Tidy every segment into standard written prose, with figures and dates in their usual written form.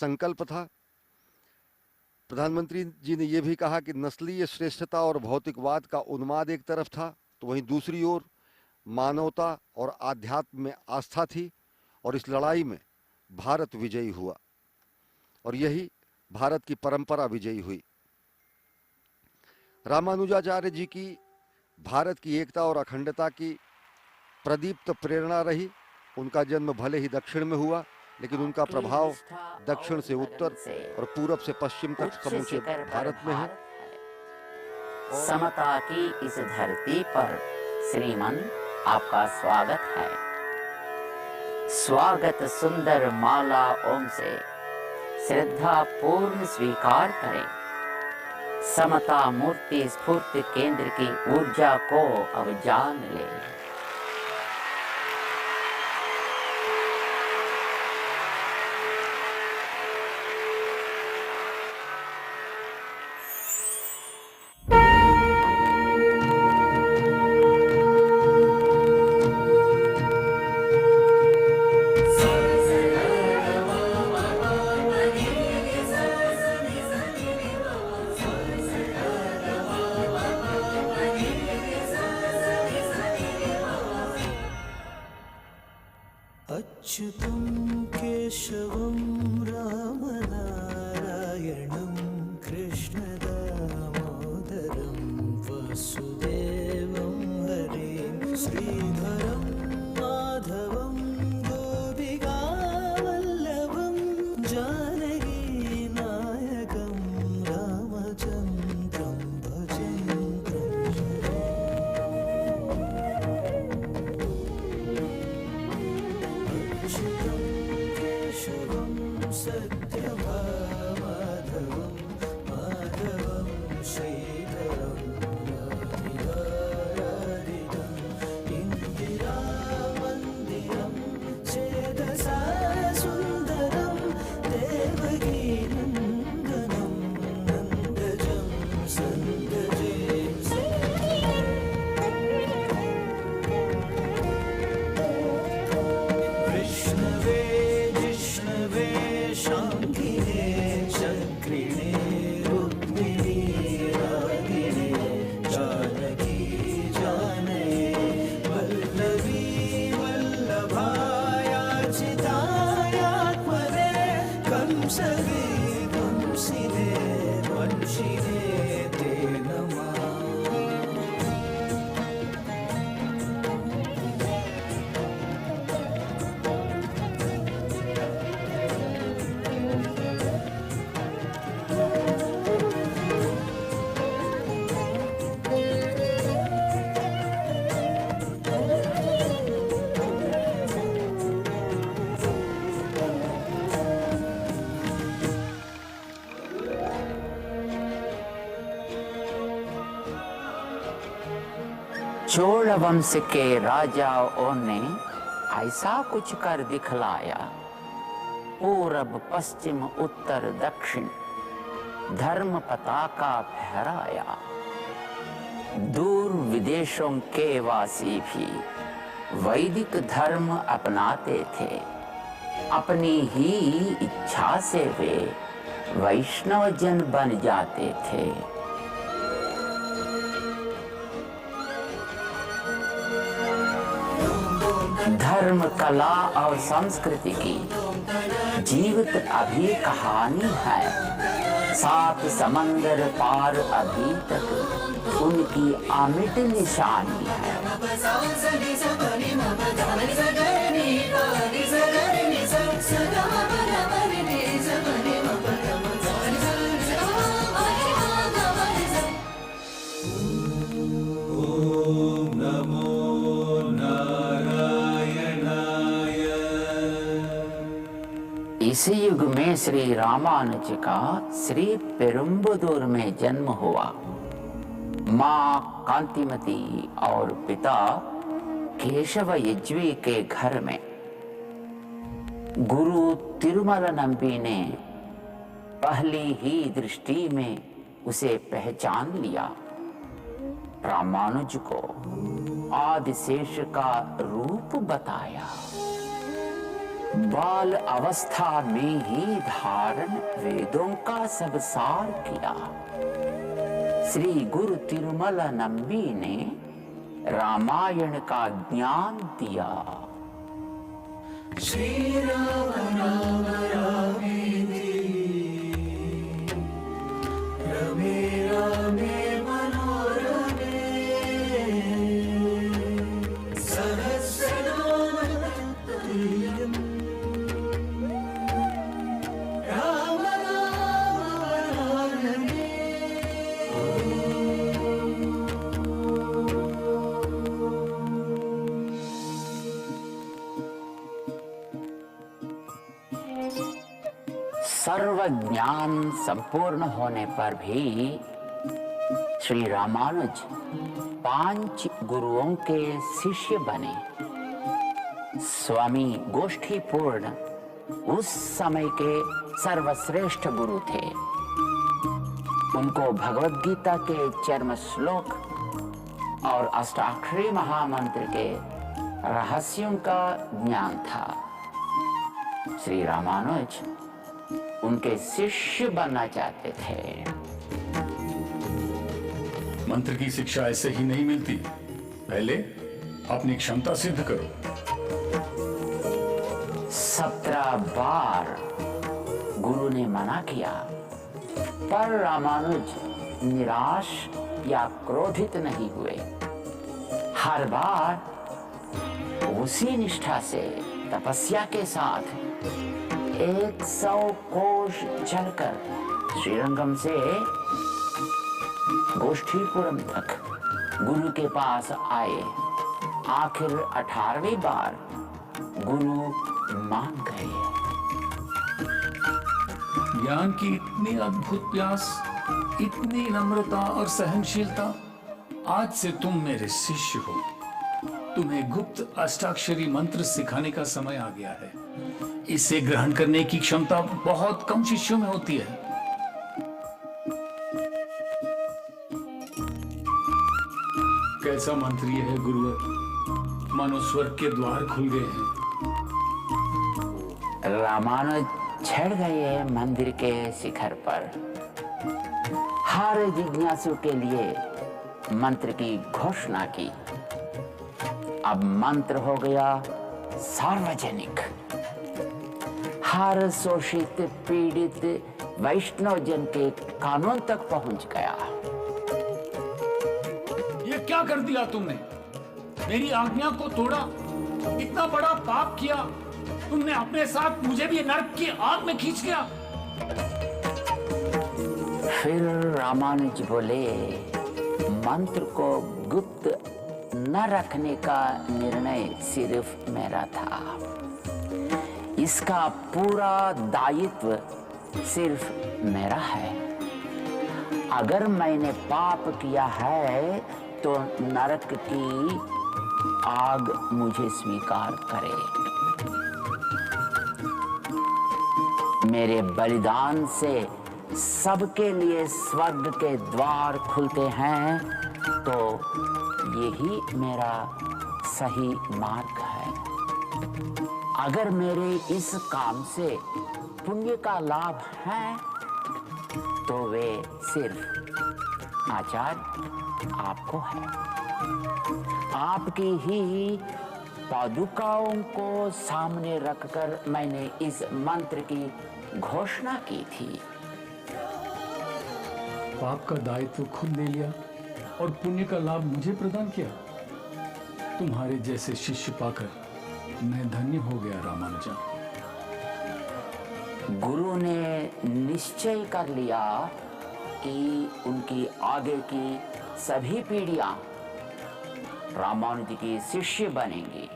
संकल्प था। प्रधानमंत्री जी ने यह भी कहा कि नस्लीय श्रेष्ठता और भौतिकवाद का उन्माद एक तरफ था, तो वहीं दूसरी ओर मानवता और आध्यात्म में आस्था थी, और इस लड़ाई में भारत विजयी हुआ और यही भारत की परंपरा विजयी हुई। रामानुजाचार्य जी की भारत की एकता और अखंडता की प्रदीप्त प्रेरणा रही। उनका जन्म भले ही दक्षिण में हुआ, लेकिन उनका प्रभाव दक्षिण से उत्तर और पूरब से पश्चिम तक समूचे भारत में है। समता की इस धरती पर श्रीमन आपका स्वागत है। स्वागत सुंदर माला ओम से श्रद्धा पूर्ण स्वीकार करें। समता मूर्ति स्फूर्ति केंद्र की ऊर्जा को अब जान ले। अच्युतं केशवं रामनारायणं कृष्णदामोदरं वसुदेवं हरिं श्रीधरं माधवं गोपिकावल्लभं जानकीनायकं रामचन्द्रं केशवं सत्यभामाधवं माधवं श्रीधरं राधिकाराधितं इन्दिरामन्दिरं चेतसा सुन्दरं देवकीनन्दनं नन्दजं सन्दजे विष्णवे जिष्णवे शाङ्गिने चक्रिणे रुक्मिणी रागिणे जानकी जानये वल्लभी वल्लभायार्चितायात्मने कंसवे कंसिने वंशिने ते नमः। चोल वंश के राजाओं ने ऐसा कुछ कर दिखलाया। पूरब पश्चिम उत्तर दक्षिण धर्म पताका फहराया। दूर विदेशों के वासी भी वैदिक धर्म अपनाते थे। अपनी ही इच्छा से वे वैष्णव जन बन जाते थे। धर्म कला और संस्कृति की जीवित अभी कहानी है। 7 समंदर पार अभी तक उनकी अमिट निशानी है। इसी युग में श्री रामानुज का श्री पेरुम्बदूर में जन्म हुआ। माँ कांतिमती और पिता केशव यज्वी के घर में। गुरु तिरुमल नंबी ने पहली ही दृष्टि में उसे पहचान लिया। रामानुज को आदिशेष का रूप बताया। बाल अवस्था में ही धारण वेदों का सब सार किया। श्री गुरु तिरुमल नंबी ने रामायण का ज्ञान दिया। श्री राम राम रामेति रमे रामे मनोरमे सहस्रनाम तत्तुल्यम् राम नाम वरानने। सर्व ज्ञान संपूर्ण होने पर भी श्री रामानुज 5 गुरुओं के शिष्य बने। स्वामी गोष्ठीपूर्ण उस समय के सर्वश्रेष्ठ गुरु थे। उनको भगवद गीता के चरम श्लोक और अष्टाक्षरी महामंत्र के रहस्यों का ज्ञान था। श्री रामानुज उनके शिष्य बनना चाहते थे। मंत्र की शिक्षा ऐसे ही नहीं मिलती, पहले अपनी क्षमता सिद्ध करो। 17 बार गुरु ने मना किया, पर रामानुज निराश या क्रोधित नहीं हुए। हर बार उसी निष्ठा से तपस्या के साथ 100 कोश चलकर श्रीरंगम से गोष्ठीपुरम तक गुरु के पास आए। आखिर 18वीं बार गुरु मान गए। ज्ञान की इतनी अद्भुत प्यास, इतनी नम्रता और सहनशीलता। आज से तुम मेरे शिष्य हो। तुम्हें गुप्त अष्टाक्षरी मंत्र सिखाने का समय आ गया है। इसे ग्रहण करने की क्षमता बहुत कम शिष्यों में होती है। कैसा मंत्र ये है गुरुवर, मानो स्वर्ग के द्वार खुल गए हैं। रामानुज चढ़ गए मंदिर के शिखर पर। हर जिज्ञासु के लिए मंत्र की घोषणा की। अब मंत्र हो गया सार्वजनिक। हर शोषित पीड़ित वैष्णव जन के कानून तक पहुंच गया। ये क्या कर दिया तुमने? मेरी आज्ञा को तोड़ा, इतना बड़ा पाप किया। तुमने अपने साथ मुझे भी नरक की आग में खींच लिया। फिर रामानुज बोले, मंत्र को गुप्त न रखने का निर्णय सिर्फ मेरा था। इसका पूरा दायित्व सिर्फ मेरा है। अगर मैंने पाप किया है तो नरक की आग मुझे स्वीकार करे। मेरे बलिदान से सबके लिए स्वर्ग के द्वार खुलते हैं, तो यही मेरा सही मार्ग है। अगर मेरे इस काम से पुण्य का लाभ है, तो वे सिर्फ आचार्य आपको है। आपकी ही पादुकाओं को सामने रखकर मैंने इस मंत्र की घोषणा की थी। पाप का दायित्व खुद ले लिया और पुण्य का लाभ मुझे प्रदान किया। तुम्हारे जैसे शिष्य पाकर मैं धन्य हो गया रामानुजा। गुरु ने निश्चय कर लिया कि उनकी आगे की सभी पीढ़ियां रामानुज की शिष्य बनेंगी।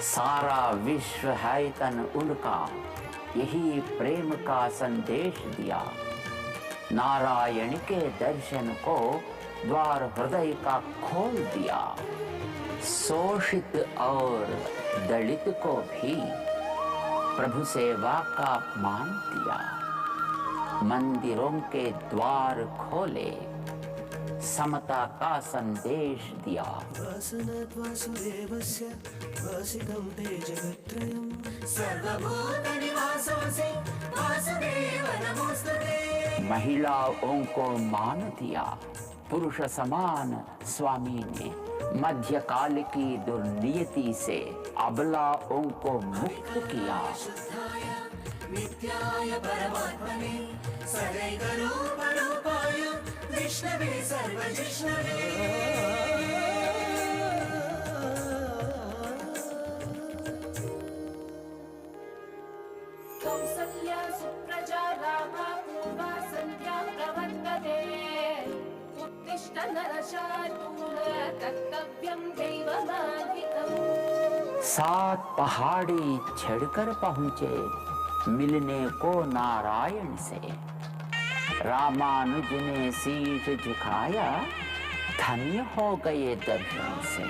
सारा विश्व है तन उनका, यही प्रेम का संदेश दिया। नारायण के दर्शन को द्वार हृदय का खोल दिया। शोषित और दलित को भी प्रभु सेवा का मान दिया। मंदिरों के द्वार खोले, समता का संदेश दिया। वासुदेवस्य वासितं ते जगत्त्रयं सर्वभूतनिवासोऽसि वासुदेव नमोऽस्तुते। महिलाओं को मान दिया। पुरुष समान स्वामी ने मध्यकाल की दुर्नियति से अबलाओं को मुक्त किया। शुद्धाय नित्याय परमात्मने सदैकरूपरूपाय विष्णवे सर्वजिष्णवे। कौसल्या सुप्रजा रामा पूर्वा सन्ध्या प्रवर्तते। उत्तिष्ठ नरशार्दूल कर्तव्यं दैवमान्वितम्। 7 पहाड़ी चढ़कर पहुंचे मिलने को नारायण से। रामानुज ने शीश झुकाया, धन्य हो गए दर्शन से।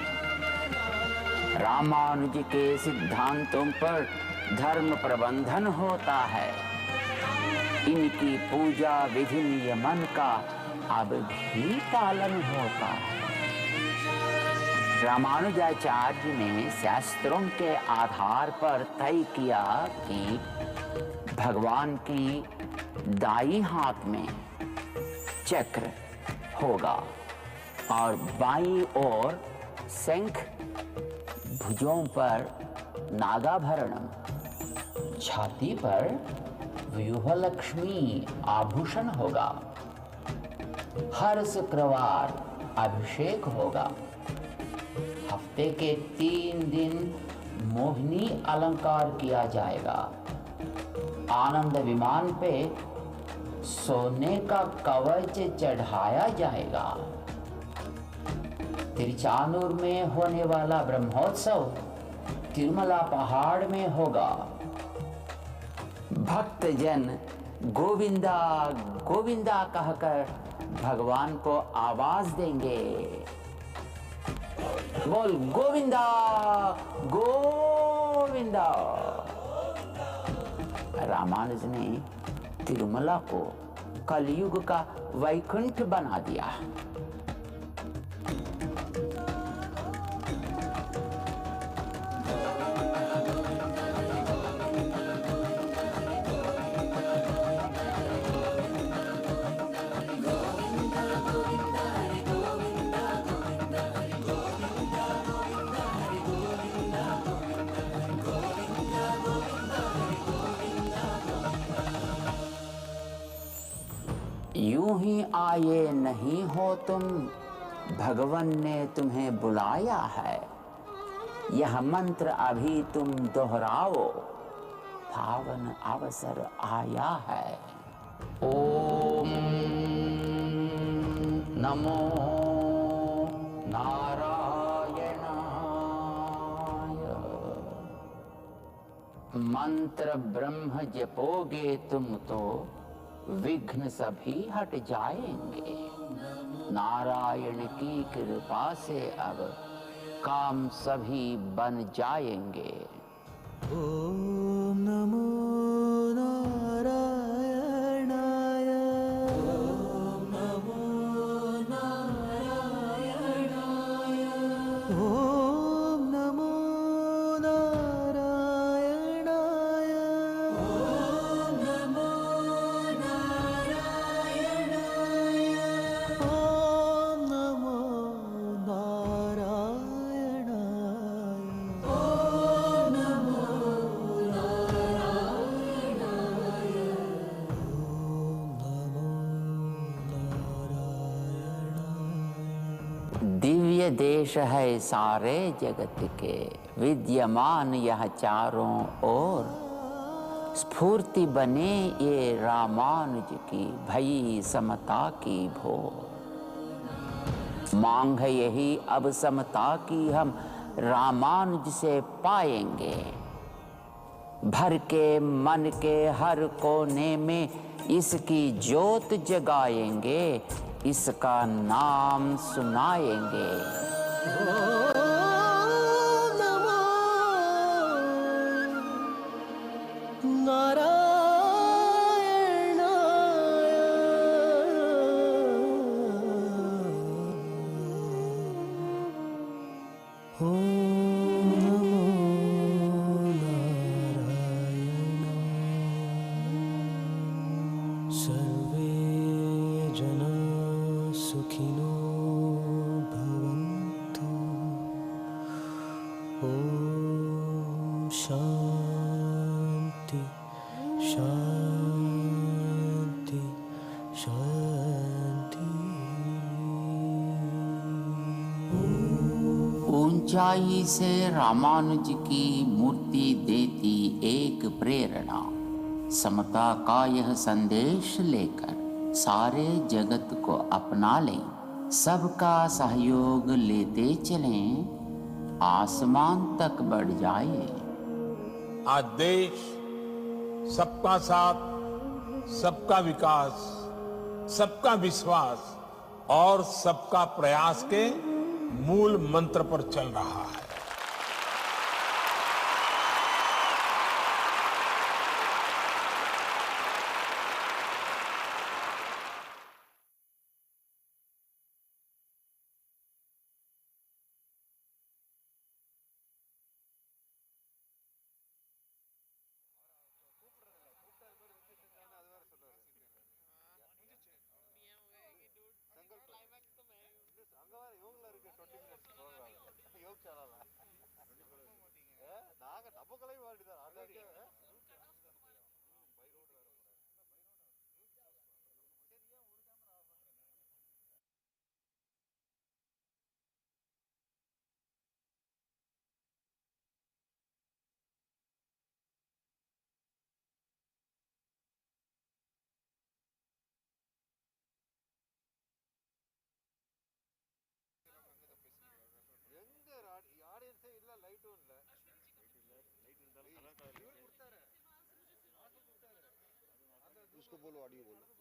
रामानुज के सिद्धांतों पर धर्म प्रबंधन होता है। इनकी पूजा विधि नियमन का अब भी पालन होता है। रामानुजाचार्य ने शास्त्रों के आधार पर तय किया कि भगवान की दाई हाथ में चक्र होगा और बाईं ओर शंख, भुजों पर नागाभरणम, छाती पर व्यूहलक्ष्मी आभूषण होगा। हर शुक्रवार अभिषेक होगा। हफ्ते के 3 दिन मोहिनी अलंकार किया जाएगा। आनंद विमान पे सोने का कवच चढ़ाया जाएगा। तिरुचानूर में होने वाला ब्रह्मोत्सव तिरुमला पहाड़ में होगा। भक्तजन गोविंदा गोविंदा कहकर भगवान को आवाज देंगे। बोल गोविंदा गोविंदा। रामानुज ने तिरुमला को कलयुग का वैकुंठ बना दिया। यूं ही आए नहीं हो तुम, भगवान ने तुम्हें बुलाया है। यह मंत्र अभी तुम दोहराओ, पावन अवसर आया है। ओम नमो नारायणाय। मंत्र ब्रह्म जपोगे तुम तो विघ्न सभी हट जाएंगे। नारायण की कृपा से अब काम सभी बन जाएंगे। ओम नमो नारायणाय। ओम नमो नारायणाय। ओम नमो नारायणाय। ओम नमो नारायणाय। ओम नमो नारायणाय। ओम नमो नारायणाय। ओम नमो नारायणाय। दिव्य देश है सारे जगत के, विद्यमान यह चारों ओर। स्फूर्ति बने ये रामानुज की भई समता की भोर। मांग है यही अब समता की हम रामानुज से पाएंगे। भर के मन के हर कोने में इसकी ज्योत जगाएंगे, इसका नाम सुनाएंगे। ओम नमो नारायणाय। सुखिनो भवन्तु। ॐ शान्ति शान्ति शान्ति। ऊंचाई से रामानुज की मूर्ति देती एक प्रेरणा। समता का यह संदेश लेकर सारे जगत को अपना लें, सबका सहयोग लेते चलें, आसमान तक बढ़ जाए। आज देश सबका साथ, सबका विकास, सबका विश्वास और सबका प्रयास के मूल मंत्र पर चल रहा है। उसको बोलो ऑडियो बोलो।